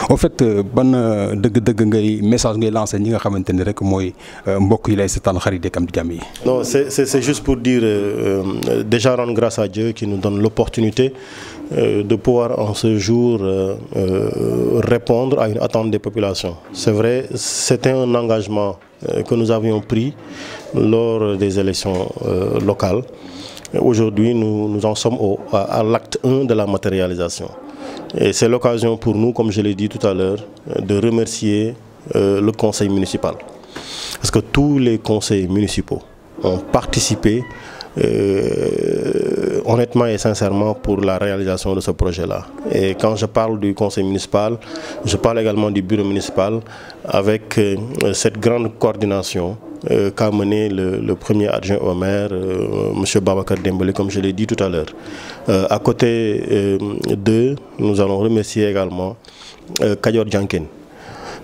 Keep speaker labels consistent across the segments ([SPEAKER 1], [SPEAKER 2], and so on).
[SPEAKER 1] En fait ban dëgg-dëgg ngay message ngay lancé ñi nga xamante ni rek mooy mbokk yi lay seetaan xarit yeeg am di jàmm yi.
[SPEAKER 2] Non, c'est juste pour dire déjà rendre grâce à Dieu qui nous donne l'opportunité de pouvoir en ce jour répondre à une attente des populations. C'est vrai, c'était un engagement que nous avions pris lors des élections locales. Aujourd'hui, nous en sommes à l'acte 1 de la matérialisation. Et c'est l'occasion pour nous, comme je l'ai dit tout à l'heure, de remercier le conseil municipal. Parce que tous les conseils municipaux ont participé honnêtement et sincèrement pour la réalisation de ce projet-là. Et quand je parle du conseil municipal, je parle également du bureau municipal avec cette grande coordination qu'a mené le premier adjoint au maire, M. Babacar Dembélé, comme je l'ai dit tout à l'heure. À côté d'eux, nous allons remercier également Kadior Djanken.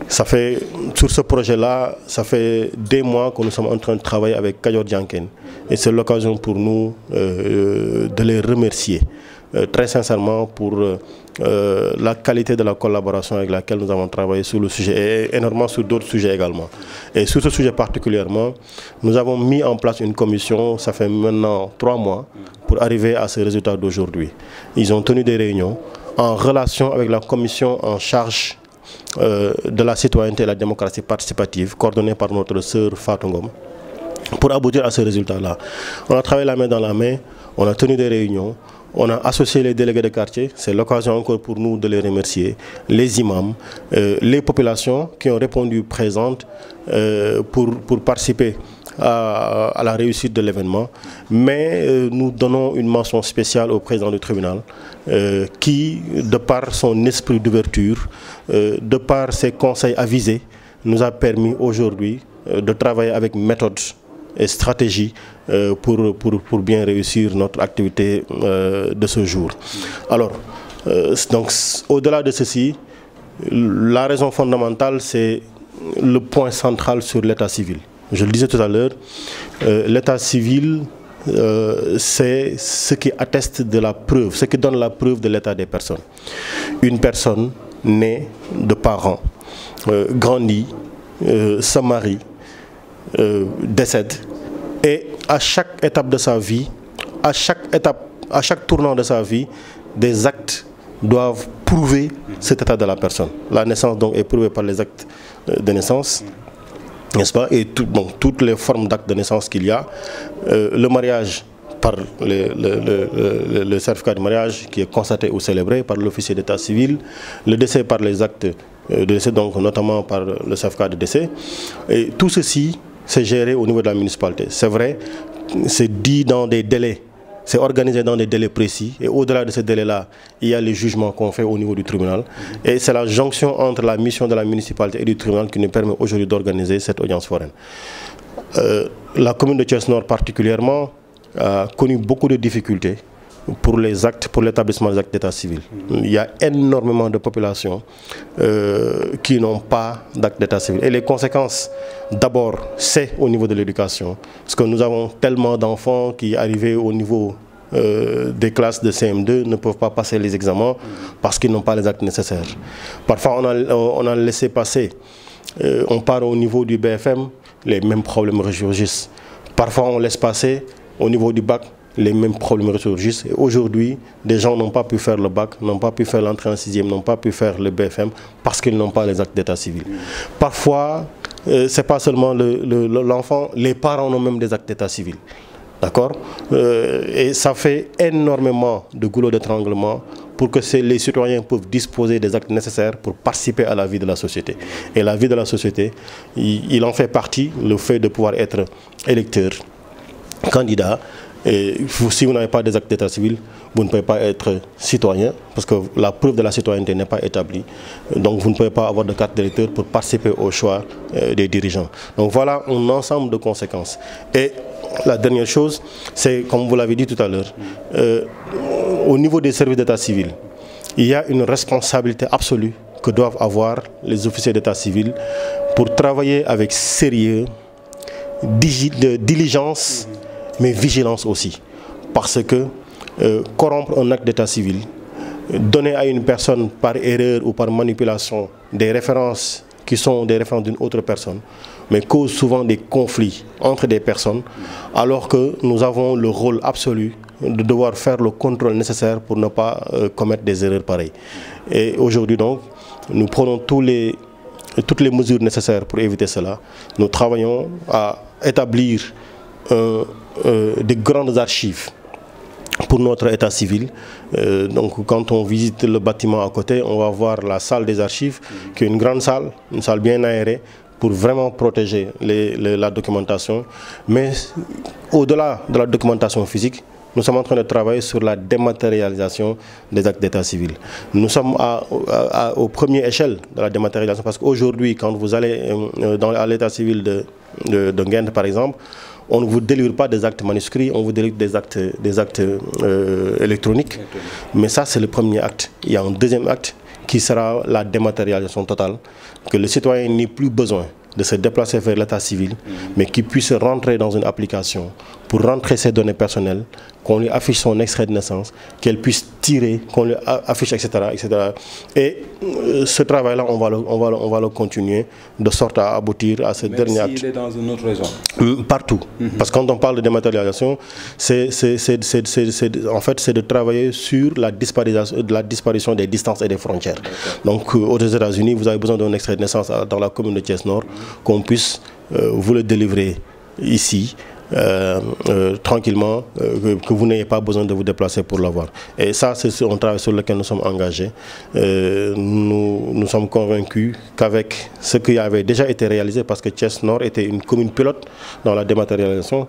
[SPEAKER 2] Ça fait, sur ce projet-là, ça fait des mois que nous sommes en train de travailler avec Kadior Djanken. Et c'est l'occasion pour nous de les remercier très sincèrement pour la qualité de la collaboration avec laquelle nous avons travaillé sur le sujet et énormément sur d'autres sujets également. Et sur ce sujet particulièrement, nous avons mis en place une commission, ça fait maintenant 3 mois, pour arriver à ce résultat d'aujourd'hui. Ils ont tenu des réunions en relation avec la commission en charge de la citoyenneté et la démocratie participative, coordonnée par notre sœur Fatou Ngom, pour aboutir à ce résultat-là. On a travaillé la main dans la main, on a tenu des réunions, on a associé les délégués de quartier, c'est l'occasion encore pour nous de les remercier, les imams, les populations qui ont répondu présentes pour participer à la réussite de l'événement. Mais nous donnons une mention spéciale au président du tribunal qui, de par son esprit d'ouverture, de par ses conseils avisés, nous a permis aujourd'hui de travailler avec méthode et stratégie pour bien réussir notre activité de ce jour. Alors, donc, au-delà de ceci, la raison fondamentale, c'est le point central sur l'état civil. Je le disais tout à l'heure, l'état civil, c'est ce qui atteste de la preuve, ce qui donne la preuve de l'état des personnes. Une personne née de parents, grandit, se marie, décède, et à chaque étape de sa vie, à chaque tournant de sa vie, des actes doivent prouver cet état de la personne. La naissance donc est prouvée par les actes de naissance, n'est-ce pas, et toutes les formes d'actes de naissance qu'il y a, le mariage par le certificat de mariage qui est constaté ou célébré par l'officier d'état civil, le décès par les actes de décès, donc notamment par le certificat de décès, et tout ceci c'est géré au niveau de la municipalité. C'est vrai, c'est dit dans des délais, c'est organisé dans des délais précis, et au-delà de ces délais-là, il y a les jugements qu'on fait au niveau du tribunal. Et c'est la jonction entre la mission de la municipalité et du tribunal qui nous permet aujourd'hui d'organiser cette audience foraine. La commune de Thiès-Nord particulièrement a connu beaucoup de difficultés pour les actes, pour l'établissement des actes d'état civil. Il y a énormément de populations qui n'ont pas d'acte d'état civil. Et les conséquences, d'abord, c'est au niveau de l'éducation. Parce que nous avons tellement d'enfants qui, arrivés au niveau des classes de CM2, ne peuvent pas passer les examens parce qu'ils n'ont pas les actes nécessaires. Parfois, on a laissé passer. On part au niveau du BFM, les mêmes problèmes ressurgissent. Parfois, on laisse passer au niveau du bac, les mêmes problèmes ressurgissent. Et aujourd'hui, des gens n'ont pas pu faire le bac, n'ont pas pu faire l'entrée en 6e, n'ont pas pu faire le BFM parce qu'ils n'ont pas les actes d'état civil. Parfois, ce n'est pas seulement l'enfant, les parents ont même des actes d'état civil. D'accord? Et ça fait énormément de goulot d'étranglement pour que les citoyens peuvent disposer des actes nécessaires pour participer à la vie de la société. Et la vie de la société, il en fait partie, le fait de pouvoir être électeur, candidat. Et si vous n'avez pas des actes d'état civil, vous ne pouvez pas être citoyen, parce que la preuve de la citoyenneté n'est pas établie. Donc vous ne pouvez pas avoir de carte d'électeur pour participer au choix des dirigeants. Donc voilà un ensemble de conséquences. Et la dernière chose, c'est, comme vous l'avez dit tout à l'heure, au niveau des services d'état civil, il y a une responsabilité absolue que doivent avoir les officiers d'état civil pour travailler avec sérieux, diligence, mais vigilance aussi. parce que corrompre un acte d'état civil, donner à une personne par erreur ou par manipulation des références qui sont des références d'une autre personne, mais cause souvent des conflits entre des personnes, alors que nous avons le rôle absolu de devoir faire le contrôle nécessaire pour ne pas commettre des erreurs pareilles. Et aujourd'hui donc, nous prenons toutes les mesures nécessaires pour éviter cela. Nous travaillons à établir des grandes archives pour notre état civil. Donc quand on visite le bâtiment à côté, on va voir la salle des archives, qui est une grande salle, une salle bien aérée, pour vraiment protéger la documentation. Mais au-delà de la documentation physique, nous sommes en train de travailler sur la dématérialisation des actes d'état civil. Nous sommes aux premières échelles de la dématérialisation, parce qu'aujourd'hui, quand vous allez à l'état civil de Nguent, par exemple, on ne vous délivre pas des actes manuscrits, on vous délivre des actes électroniques. Mais ça, c'est le premier acte. Il y a un deuxième acte qui sera la dématérialisation totale, que le citoyen n'ait plus besoin de se déplacer vers l'état civil, mais qu'il puisse rentrer dans une application pour rentrer ses données personnelles, qu'on lui affiche son extrait de naissance, qu'elle puisse tirer, qu'on lui affiche, etc. etc. Et ce travail-là, on va le continuer de sorte à aboutir à ce dernier acte.
[SPEAKER 1] S'il est dans une autre région.
[SPEAKER 2] Partout. Parce que quand on parle de dématérialisation, en fait, c'est de travailler sur la disparition des distances et des frontières. Donc aux États-Unis, vous avez besoin d'un extrait de naissance dans la commune de Thiès-Nord, qu'on puisse vous le délivrer ici, tranquillement, que vous n'ayez pas besoin de vous déplacer pour l'avoir. Et ça, c'est un travail sur lequel nous sommes engagés. Nous sommes convaincus qu'avec ce qui avait déjà été réalisé, parce que Thiès-Nord était une commune pilote dans la dématérialisation,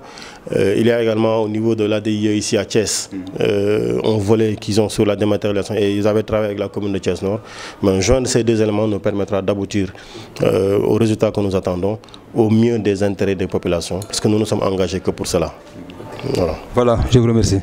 [SPEAKER 2] il y a également au niveau de l'ADIE ici à Thiès, un volet qu'ils ont sur la dématérialisation, et ils avaient travaillé avec la commune de Thiès-Nord. Mais joindre ces deux éléments nous permettra d'aboutir aux résultats que nous attendons, au mieux des intérêts des populations, parce que nous ne sommes engagés que pour cela.
[SPEAKER 1] Voilà, je vous remercie.